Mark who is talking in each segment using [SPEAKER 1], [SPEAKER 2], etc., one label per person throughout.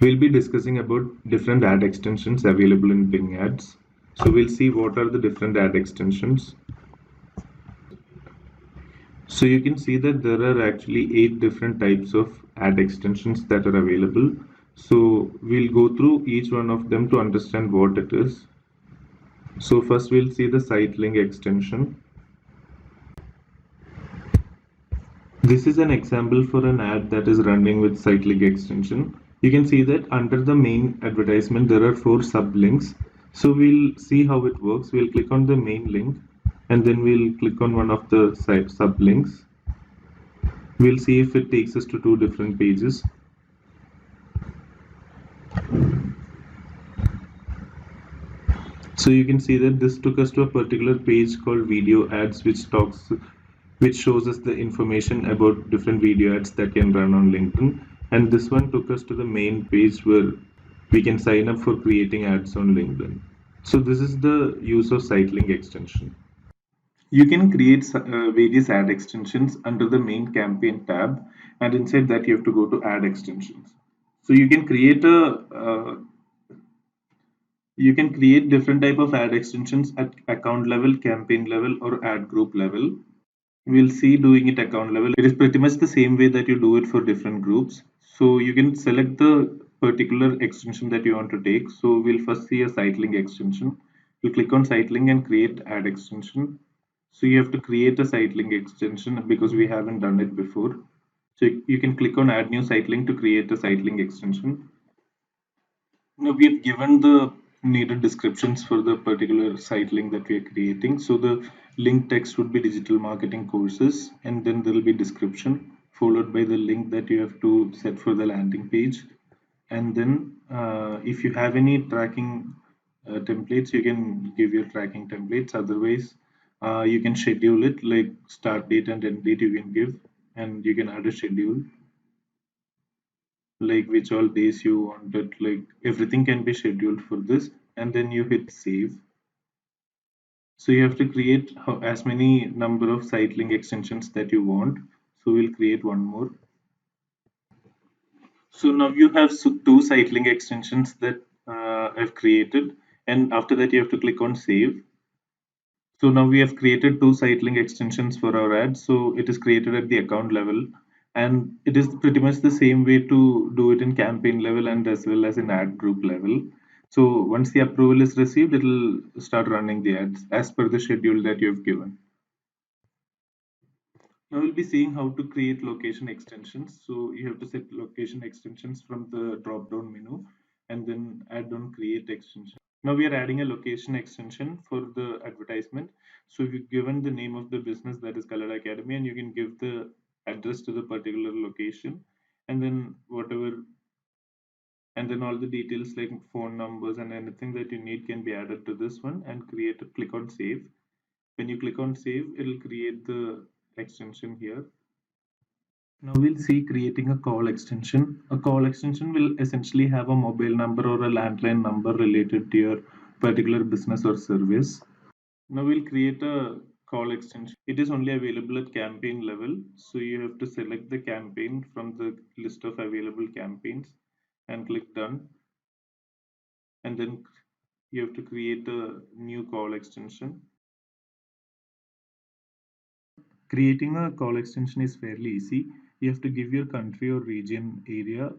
[SPEAKER 1] We'll be discussing about different ad extensions available in Bing Ads. So we'll see what are the different ad extensions. So you can see that there are actually 8 different types of ad extensions that are available. So we'll go through each one of them to understand what it is. So first we'll see the site link extension. This is an example for an ad that is running with site link extension. You can see that under the main advertisement there are 4 sublinks. So we'll see how it works. We'll click on the main link and then we'll click on one of the sublinks. We'll see if it takes us to 2 different pages. So you can see that this took us to a particular page called video ads, which shows us the information about different video ads that can run on LinkedIn. And this one took us to the main page where we can sign up for creating ads on LinkedIn. So this is the use of site link extension. You can create various ad extensions under the main campaign tab, and inside that you have to go to ad extensions. So you can create different type of ad extensions at account level, campaign level, or ad group level. We'll see doing it account level. It is pretty much the same way that you do it for different groups. So you can select the particular extension that you want to take. So we'll first see a site link extension. You click on site link and create ad extension. So you have to create a site link extension because we haven't done it before. So you can click on add new site link to create a site link extension. Now we have given the needed descriptions for the particular site link that we are creating. So the link text would be digital marketing courses, and then there will be description followed by the link that you have to set for the landing page. And then if you have any tracking templates, you can give your tracking templates. Otherwise, you can schedule it like start date and end date you can give, and you can add a schedule like which all days you wanted, like everything can be scheduled for this, and then you hit save. So you have to create as many number of site link extensions that you want. So we'll create one more. So now you have two site link extensions that I've created, and after that you have to click on save. So now we have created two site link extensions for our ad. So it is created at the account level, and it is pretty much the same way to do it in campaign level and as well as in ad group level. So once the approval is received, it will start running the ads as per the schedule that you have given. Now we'll be seeing how to create location extensions. So you have to set location extensions from the drop down menu and then add on create extension. Now we are adding a location extension for the advertisement. So we've given the name of the business, that is Color Academy, and you can give the address to the particular location, and then all the details like phone numbers and anything that you need can be added to this one and click on save. When you click on save, it'll create the extension here. Now we'll see creating a call extension. A call extension will essentially have a mobile number or a landline number related to your particular business or service. Now we'll create a call extension. It is only available at campaign level. So you have to select the campaign from the list of available campaigns and click done. And then you have to create a new call extension. Creating a call extension is fairly easy. You have to give your country or region area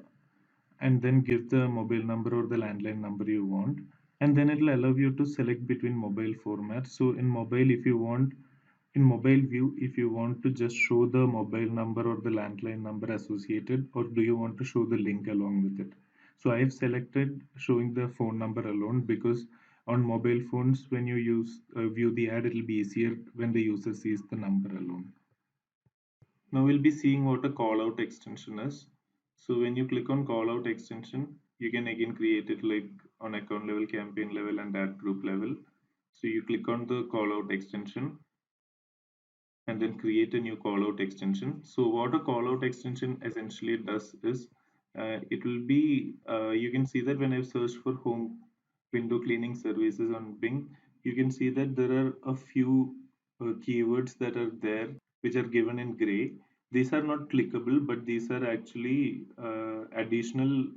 [SPEAKER 1] and then give the mobile number or the landline number you want, and then it will allow you to select between mobile formats. So in mobile view, if you want to just show the mobile number or the landline number associated, or do you want to show the link along with it. So I have selected showing the phone number alone because on mobile phones when you use view the ad, it will be easier when the user sees the number alone. Now we'll be seeing what a call out extension is. So when you click on call out extension, you can again create it like on account level, campaign level, and ad group level. So you click on the call out extension and then create a new call out extension. So what a call out extension essentially does is it will be you can see that when I've searched for home window cleaning services on Bing, you can see that there are a few keywords that are there which are given in gray. These are not clickable, but these are actually additional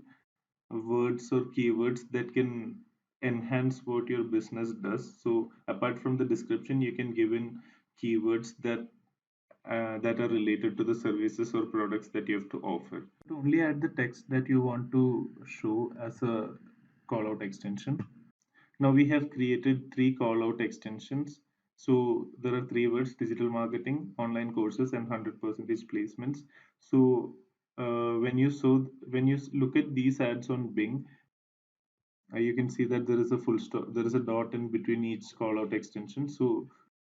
[SPEAKER 1] words or keywords that can enhance what your business does. So apart from the description, you can give in keywords that are related to the services or products that you have to offer. Only add the text that you want to show as a call out extension. Now we have created three call out extensions. So there are three words: digital marketing, online courses, and 100% placements. So when you look at these ads on Bing, you can see that there is a full stop, there is a dot in between each call out extension. So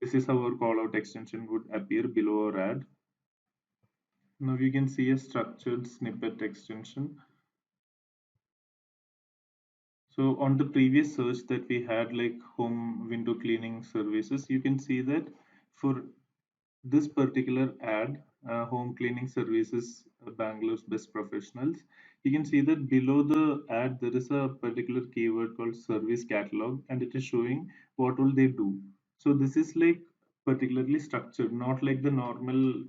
[SPEAKER 1] this is how our call out extension would appear below our ad. Now we can see a structured snippet extension. So on the previous search that we had, like home window cleaning services, you can see that for this particular ad, home cleaning services, Bangalore's best professionals, you can see that below the ad there is a particular keyword called service catalog, and it is showing what will they do. So this is like particularly structured, not like the normal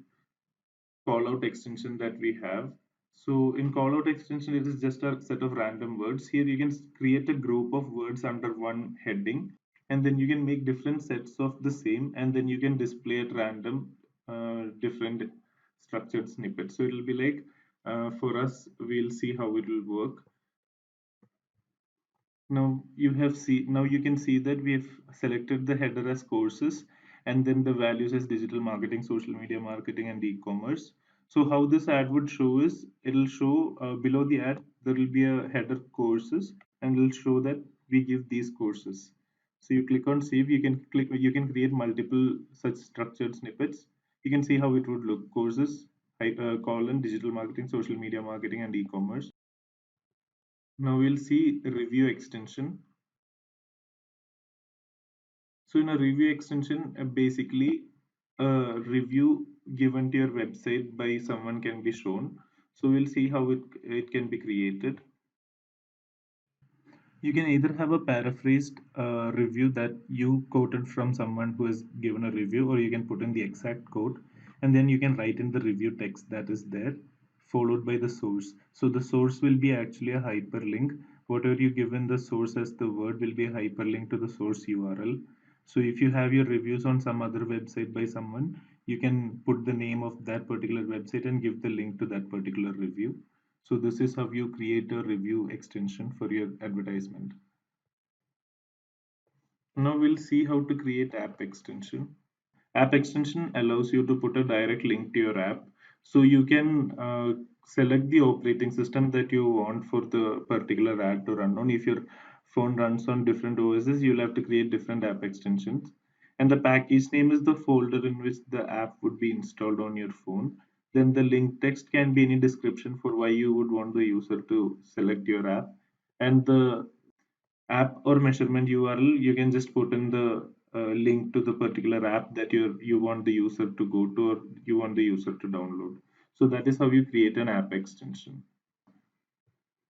[SPEAKER 1] call out extension that we have. So in call out extension, it is just a set of random words. Here you can create a group of words under one heading, and then you can make different sets of the same, and then you can display at random different structured snippets. So it will be like for us, we'll see how it will work. Now you can see that we have selected the header as courses and then the values as digital marketing, social media marketing, and e-commerce. So how this ad would show is it'll show below the ad there will be a header courses and it'll show that we give these courses. So you click on save, you can create multiple such structured snippets. You can see how it would look: courses, colon, digital marketing, social media marketing, and e-commerce. Now we'll see review extension. So in a review extension, basically a review given to your website by someone can be shown. So we'll see how it can be created. You can either have a paraphrased review that you quoted from someone who has given a review, or you can put in the exact quote and then you can write in the review text that is there, followed by the source. So the source will be actually a hyperlink. Whatever you give in the source as the word will be a hyperlink to the source URL. So if you have your reviews on some other website by someone, you can put the name of that particular website and give the link to that particular review. So this is how you create a review extension for your advertisement. Now we'll see how to create app extension. App extension allows you to put a direct link to your app. So you can select the operating system that you want for the particular ad to run on. If your phone runs on different OSs, you'll have to create different app extensions. And the package name is the folder in which the app would be installed on your phone. Then the link text can be any description for why you would want the user to select your app. And the app or measurement URL, you can just put in the link to the particular app that you want the user to go to or you want the user to download. So that is how you create an app extension.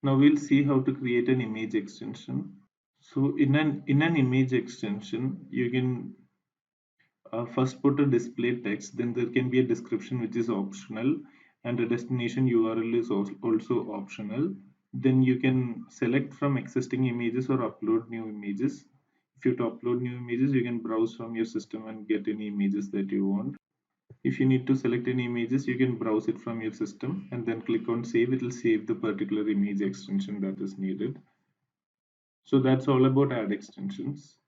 [SPEAKER 1] Now we'll see how to create an image extension. So in an image extension, you can first put a display text, then there can be a description which is optional, and a destination URL is also optional. Then you can select from existing images or upload new images. If you to upload new images, you can browse from your system and get any images that you want. If you need to select any images, you can browse it from your system and then click on save. It will save the particular image extension that is needed. So that's all about ad extensions.